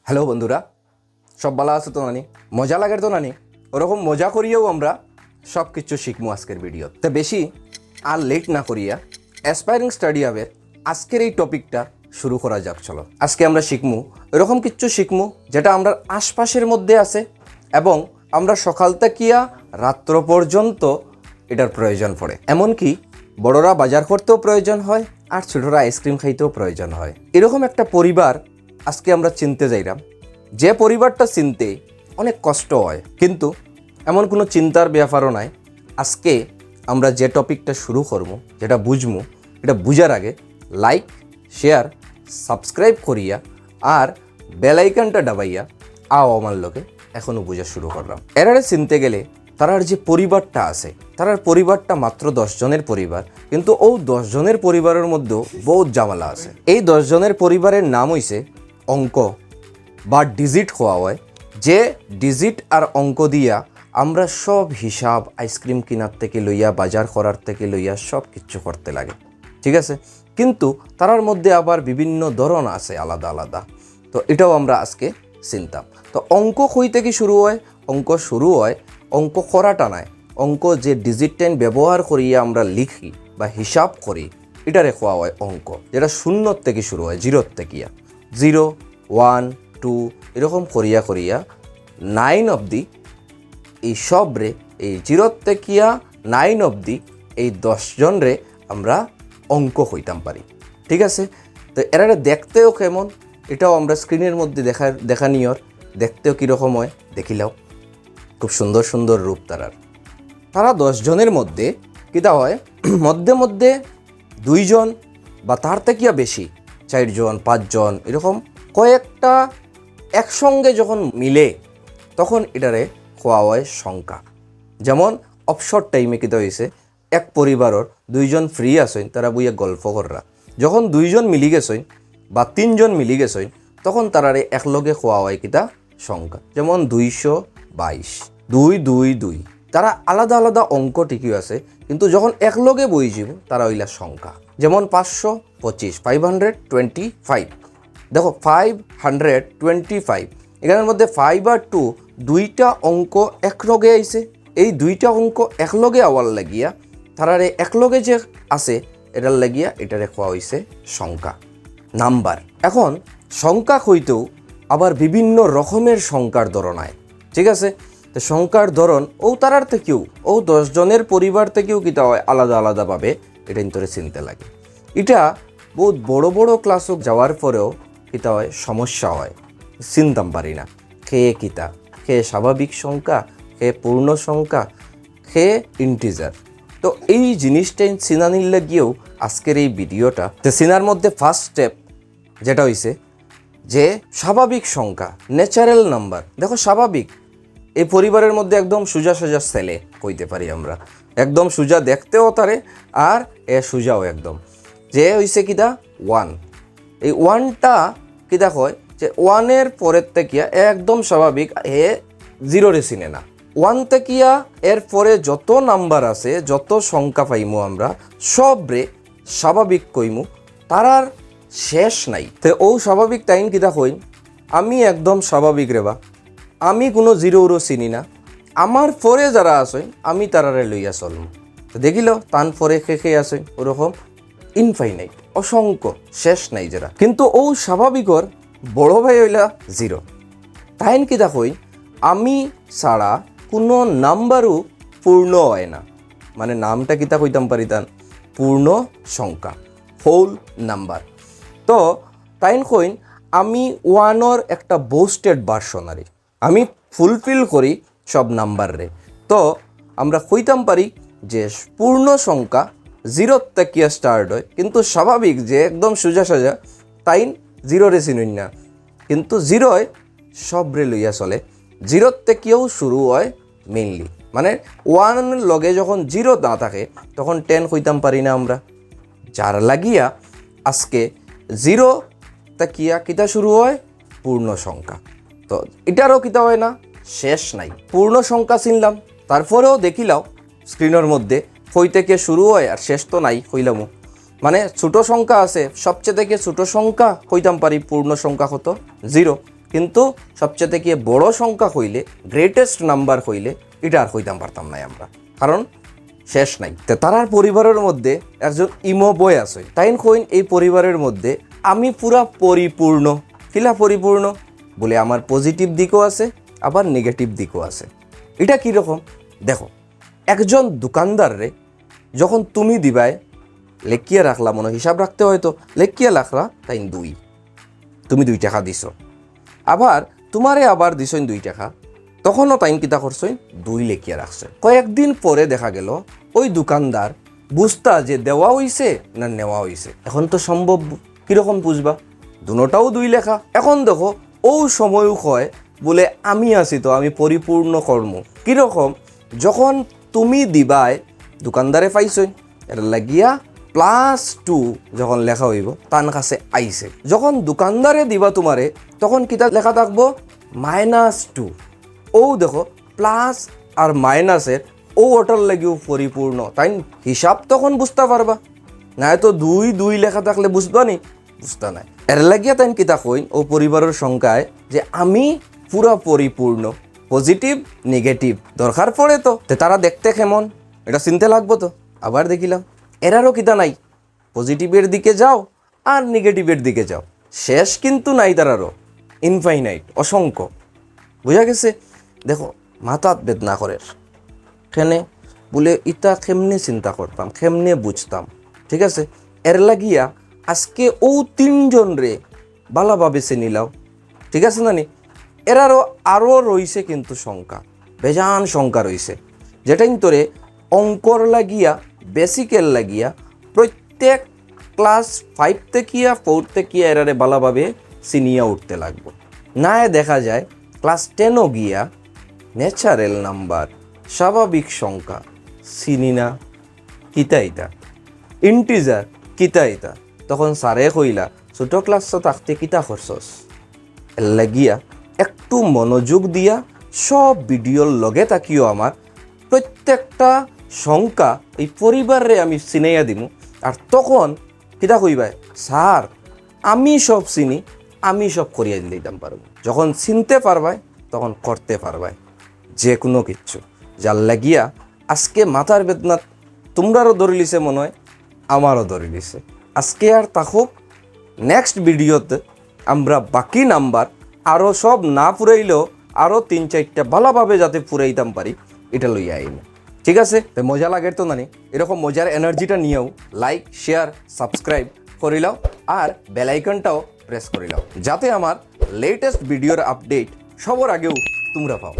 Hello বন্ধুরা, সব ভালো আছে তো নানি? মজা লাগে তো নানি? ওরকম মজা করিয়েও আমরা সব কিছু শিখবো আজকের ভিডিও। তো বেশি আর লেট না করিয়া অ্যাসপায়ারিং স্টাডি হাবের আজকের এই টপিকটা শুরু করা যাক। চলো, আজকে আমরা শিখবো এরকম কিছু শিখবো যেটা আমরা আশপাশের মধ্যে আছে এবং আমরা সকাল থেকিয়া রাত্র পর্যন্ত এটার প্রয়োজন পড়ে। এমনকি বড়রা বাজার করতেও প্রয়োজন হয় আর ছোটরা আইসক্রিম খাইতেও প্রয়োজন হয়। এরকম একটা পরিবার আজকে আমরা চিনতে যাইলাম, যে পরিবারটা চিনতে অনেক কষ্ট হয়, কিন্তু এমন কোনো চিন্তার ব্যাপারও নাই। আজকে আমরা যে টপিকটা শুরু করবো, যেটা বুঝবো, এটা বুঝার আগে লাইক, শেয়ার, সাবস্ক্রাইব করিয়া আর বেল আইকনটা দাবাইয়া আমার লোকে এখনও বোঝা শুরু করলাম। এরারে চিনতে গেলে তারার যে পরিবারটা আছে, তারার পরিবারটা মাত্র 10 জনের পরিবার, কিন্তু ও 10 জনের পরিবারের মধ্যেও বহুত ঝামেলা আছে। এই 10 জনের পরিবারের নাম হইছে অঙ্ক বা ডিজিট হওয়া হয়। যে ডিজিট আর অঙ্ক দিয়া আমরা সব হিসাব, আইসক্রিম কেনার থেকে লইয়া, বাজার করার থেকে লইয়া সব কিছু করতে লাগে, ঠিক আছে? কিন্তু তারার মধ্যে আবার বিভিন্ন ধরন আছে আলাদা আলাদা। তো এটাও আমরা আজকে চিনতাম। তো অঙ্ক কই থেকে শুরু হয়? অঙ্ক শুরু হয় অঙ্ক করাটা নয়, অঙ্ক যে ডিজিট ব্যবহার করিয়া আমরা লিখি বা হিসাব করি, এটারে খোয়া হয় অঙ্ক, যেটা শূন্যর থেকে শুরু হয়, জিরোর থেকে। 0, 1, 2 এরকম করিয়া করিয়া 9 অবধি এই সব রে, এই 0 থেকে 9 অবধি এই 10 জন রে আমরা অঙ্ক হইতাম পারি, ঠিক আছে? তো এরা দেখতেও কেমন, এটাও আমরা স্ক্রিনের মধ্যে দেখা নিয়র। দেখতেও কীরকম হয় দেখিলাও, খুব সুন্দর সুন্দর রূপ তারা 10 জনের মধ্যে কিতা হয়, মধ্যে মধ্যে 2 জন বা তার থেকে বেশি, 4 জন 5 জন এরকম কয়েকটা একসঙ্গে যখন মিলে তখন এটারে খোয়া হয় সংখ্যা। যেমন অবসর টাইমে কিতা হয়েছে, এক পরিবারের 2 জন ফ্রি আসেন, তারা বইয়া গল্প কররা, যখন 2 জন মিলি গেছেন বা 3 জন মিলি গেছেন তখন তারারে একলগে খোয়া হয় কিতা সংখ্যা। যেমন 222, 222, তারা আলাদা আলাদা অঙ্ক ঠিকই আছে, কিন্তু যখন একলগে বই যাব তারা হইলা সংখ্যা। যেমন 525, 525, দেখো 525, এখানের মধ্যে 5 আর 2 দুইটা অঙ্ক একলগে আইছে। এই দুইটা অঙ্ক একলগে আওয়ার লাগিয়া তারারে একলগে যে আছে এটার লাগিয়া এটারে খোয়া হয়েছে সংখ্যা, নাম্বার। এখন সংখ্যা হইতেও আবার বিভিন্ন রকমের সংখ্যার ধরন হয়, ঠিক আছে? তো সংখ্যার ধরন ও তারার থেকেও, ও 10 জনের পরিবার থেকেও কিতা হয় আলাদা আলাদাভাবে এটা ইন্তরে চিনতে লাগে। এটা বহুত বড় বড় ক্লাসও যাওয়ার পরেও কিতা হয়, সমস্যা হয়, চিনতাম পারি না খেয়ে কিতা, খেয়ে স্বাভাবিক সংখ্যা, খেয়ে পূর্ণ সংখ্যা, খেয়ে ইন্টিজার। তো এই জিনিসটাই চিনানির লাগিয়েও আজকের এই ভিডিওটা। তো চিনার মধ্যে ফার্স্ট স্টেপ যেটা হইছে যে স্বাভাবিক সংখ্যা, ন্যাচারাল নাম্বার। দেখো স্বাভাবিক, এই পরিবারের মধ্যে একদম সোজা সোজা ছেলে কইতে পারি আমরা, একদম সোজা দেখতেও তারে আর এ সোজাও একদম। যে হইছে কিতা 1, এই 1টা কিতা হয় যে 1-এর পরের থেকে একদম স্বাভাবিক, এ 0 রে চিনে না। 1 থেকে এর পরে যত নাম্বার আছে, যত সংখ্যা পাইমু আমরা সব রে স্বাভাবিক কইমু, তারার শেষ নাই। তো ও স্বাভাবিক টাইম কিতা কইন, আমি একদম স্বাভাবিক রে বা, আমি কোনো 0 চিনি না, আমার পরে যারা আছে আমি তারারে লইয়া চলম। তো দেখিল তান পরে খেয়ে আছে ওরকম ইনফাইনাইট, অসংখ্য, শেষ নাই যারা। কিন্তু ও স্বাভাবিকর বড় ভাই হইলা 0, তাইন কিতা কই, আমি ছাড়া কোনো নাম্বারও পূর্ণ হয় না। মানে নামটা কিতা কইতাম পারি তান পূর্ণ সংখ্যা, হোল নাম্বার। তো তাইন কইন আমি 1-এর একটা বোস্টেড ভার্সনারি, আমি ফুলফিল করি সব নাম্বার রে। তো আমরা কইতাম পারি যে পূর্ণ সংখ্যা 0 থেকে স্টার্ট হয়, কিন্তু স্বাভাবিক যে একদম সোজা সোজা তাইন 0 রে চিনুন না, কিন্তু 0 সব রে লইয়া চলে। 0 থেকেও শুরু হয় মেইনলি, মানে 1 লগে যখন 0 না থাকে তখন 10 কইতাম পারি না আমরা। যার লাগিয়া আজকে 0 থেকে কিতা শুরু হয় পূর্ণ সংখ্যা। তো এটারও কিতা হয় না, শেষ নাই। পূর্ণ সংখ্যা চিনলাম, তারপরেও দেখিলাও স্ক্রিনের মধ্যে কই থেকে শুরু হয় আর শেষ তো নাই কইলামও। মানে ছোট সংখ্যা আছে, সবচেয়ে থেকে ছোট সংখ্যা কইতাম পারি পূর্ণ সংখ্যা কত 0, কিন্তু সবচেয়ে থেকে বড় সংখ্যা হইলে গ্রেটেস্ট নাম্বার হইলে এটা আর হইতাম পারতাম না আমরা, কারণ শেষ নাই। তো তারার পরিবারের মধ্যে একজন ইমো বই আছে, তাইন কইন এই পরিবারের মধ্যে আমি পুরা পরিপূর্ণ। কিলা পরিপূর্ণ বলে আমার পজিটিভ দিকও আছে আবার নেগেটিভ দিকও আছে। এটা কীরকম দেখো, একজন দোকানদাররে যখন তুমি দিবায় লেখিয়া রাখলা, মনে হিসাব রাখতে হয়তো লেখিয়া রাখলা তাই 2, তুমি 2 টাকা দিছ, আবার তোমারে আবার দিছইন 2 টাকা, তখনও তাইন কিতা করছইন 2 লেখিয়া রাখছে। কয়েকদিন পরে দেখা গেল ওই দোকানদার বুঝতা যে দেওয়া হইছে না নেওয়া হইছে। এখন তো সম্ভব কীরকম বুঝবা, দুটাও 2 লেখা। এখন দেখো ও সময়ও কয় বলে আমি আছি তো, আমি পরিপূর্ণ কর্ম। কীরকম, যখন তুমি দিবায় দোকানদারে পাইছই, এটা লাগিয়া +2 যখন লেখা হইব তার কাছে আইছে, যখন দোকানদারে দিবা তোমারে তখন কিতা লেখা থাকবো -2। ও দেখো প্লাস আর মাইনাসের ও ওটার লাগিও পরিপূর্ণ, তাই হিসাব তখন বুঝতে পারবা। না তো 2 লেখা থাকলে বুঝবা নি, বুঝতা নাই। এর লাগিয়া তাই কিতা কইন ও পরিবারের সংখ্যায় যে আমি পুরা পরিপূর্ণ, পজিটিভ নেগেটিভ দরকার পড়ে তো তারা দেখতে কেমন এটা চিনতে লাগবো। তো আবার দেখিলাম এরারও কিতা নাই, পজিটিভের দিকে যাও আর নেগেটিভের দিকে যাও, শেষ কিন্তু নাই তারারও, ইনফাইনাইট, অসংখ্য। বুঝা গেছে? দেখো মাথাত বেদনা করে কেনে বলে ইটা কেমনে চিন্তা করতাম, কেমনে বুঝতাম, ঠিক আছে? এর লাগিয়া আজকে ও 3 জন রে ভালোভাবে চিনিলাও, ঠিক আছে না নি? আরও রইছে কিন্তু সংখ্যা, বেজান সংখ্যা রইছে, যেটাই তোরে অঙ্কর লাগিয়া বেসিকের লাগিয়া প্রত্যেক ক্লাস 5 থেকে 4 থেকে এরারে ভালোভাবে চিনিয়া উঠতে লাগবো। না দেখা যায় ক্লাস 10ও গিয়া ন্যাচারাল নাম্বার, স্বাভাবিক সংখ্যা চিনি না, কিতা ইতা ইন্টিজার কিতা ইতা, তখন স্যারে কইলা ছোট ক্লাস থাকতে কিতা করছস। এর লাগিয়া একটু মনোযোগ দিয়া সব ভিডিওর লগে তাকিও, আমার প্রত্যেকটা সংখ্যা এই পরিবারে আমি চিনাইয়া দিমু, আর তখন কিতা কইবাই স্যার আমি সব চিনি, আমি সব করিয়া দিতাম পারব। যখন চিনতে পারবাই তখন করতে পারবাই যে কোনো কিচ্ছু। যার লাগিয়া আজকে মাথার বেদনা তোমরারও ধরে লিছে, মনে হয় আমারও ধরে লিছে। আজকে আর তাকুক, নেক্সট ভিডিওতে আমরা বাকি নাম্বার আরও সব না পুরাইলেও আরও 3-4টা ভালোভাবে যাতে পুরাইতাম পারি এটা লইয়া আইনি, ঠিক আছে? তো মজা লাগে তো নানি, এরকম মজার এনার্জিটা নিয়েও লাইক শেয়ার সাবস্ক্রাইব করিলাও আর বেল আইকনটাও প্রেস করিলাও, যাতে আমার লেটেস্ট ভিডিওর আপডেট সবার আগেও তোমরা পাও।